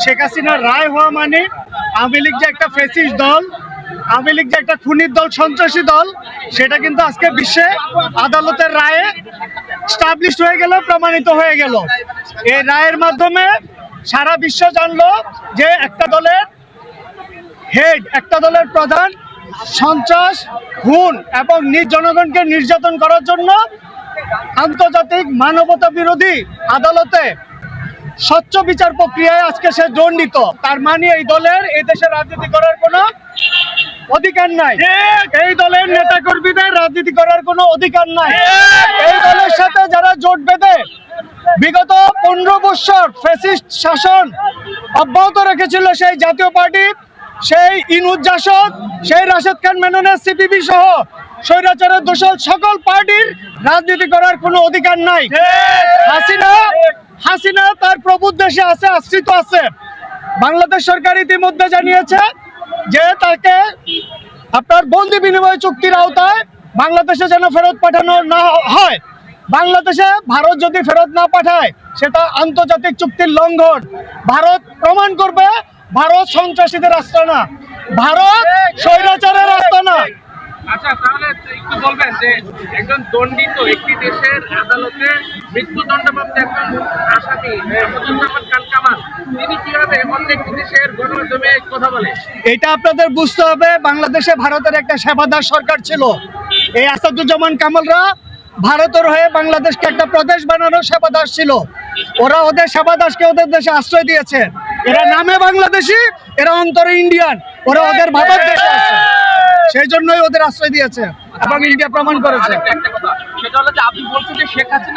শেখ হাসিনার রায় হওয়া মানে আওয়ামী লীগ যে একটা ফ্যাসিস্ট দল, আওয়ামী লীগ যে একটা খুনির দল, সন্ত্রাসী দল, সেটা কিন্তু আজকে বিশ্বে আদালতের রায়ে স্টাবলিশড হয়ে গেল, প্রমাণিত হয়ে গেল। এই রায়ের মাধ্যমে সারা বিশ্ব জানলো যে একটা দলের হেড, একটা দলের প্রধান সন্ত্রাস, খুন এবং নিজ জনগণকে নির্যাতন করার জন্য আন্তর্জাতিক মানবতা বিরোধী আদালতে স্বচ্ছ বিচার প্রক্রিয়ায় আজকে সে দণ্ডিত। তার মানে এই দলের এই দেশে রাজনীতি করার কোনো অধিকার নাই, এই দলের নেতা কর্মীদের রাজনীতি করার কোনো অধিকার নাই। এই দলের সাথে যারা জোট বেঁধে বিগত 15 বছর ফ্যাসিস্ট শাসন অব্যাহত রেখেছিল, সেই জাতীয় পার্টি, সেই ইনুজ জাসদ, সেই রাশেদ খান মেননের সিপিবি সহ স্বৈরাচারের দোষর সকল পার্টির রাজনীতি করার কোনো অধিকার নাই। হাসিনা তার প্রভুর দেশে আছে, আশ্রিত আছে। বাংলাদেশ সরকার ইতিমধ্যে জানিয়েছে যে তাকে আপনার বন্দি বিনিময় চুক্তির আওতায় বাংলাদেশে যেন ফেরত পাঠানো না হয়। বাংলাদেশে ভারত যদি ফেরত না পাঠায় সেটা আন্তর্জাতিক চুক্তির লঙ্ঘন। ভারত প্রমাণ করবে ভারত সন্ত্রাসীদের আস্তানা, ভারত স্বৈরাচারের আস্তানা। আচ্ছা, তাহলে একটু বলবেন যে একজন দণ্ডিত একটি দেশের আদালতে মৃত্যুদণ্ডপ্রাপ্ত একজন আসামি আসাদুজ্জামান খান কামাল, তিনি কিভাবে অন্য একটি দেশের গণমাধ্যমে কথা বলে? এটা আপনাদের বুঝতে হবে। বাংলাদেশে ভারতের একটা সেবাদার সরকার ছিল। এই আসাদুজ্জামান কামালরা ভারতের হয়ে বাংলাদেশকে একটা প্রদেশ বানানোর সেবাদাস ছিল। ওরা ওদের সেবাদাসকে ওদের দেশে আশ্রয় দিয়েছে। এরা নামে বাংলাদেশি, এরা অন্তরে ইন্ডিয়ান। ওরা ওদের বাবার দেশে আছে, সেই জন্যই ওদের আশ্রয় দিয়েছে এবং ইন্ডিয়া প্রমাণ করেছে। একটা কথা, সেটা হলো যে আপনি বলছেন যে শেখ হাসিনা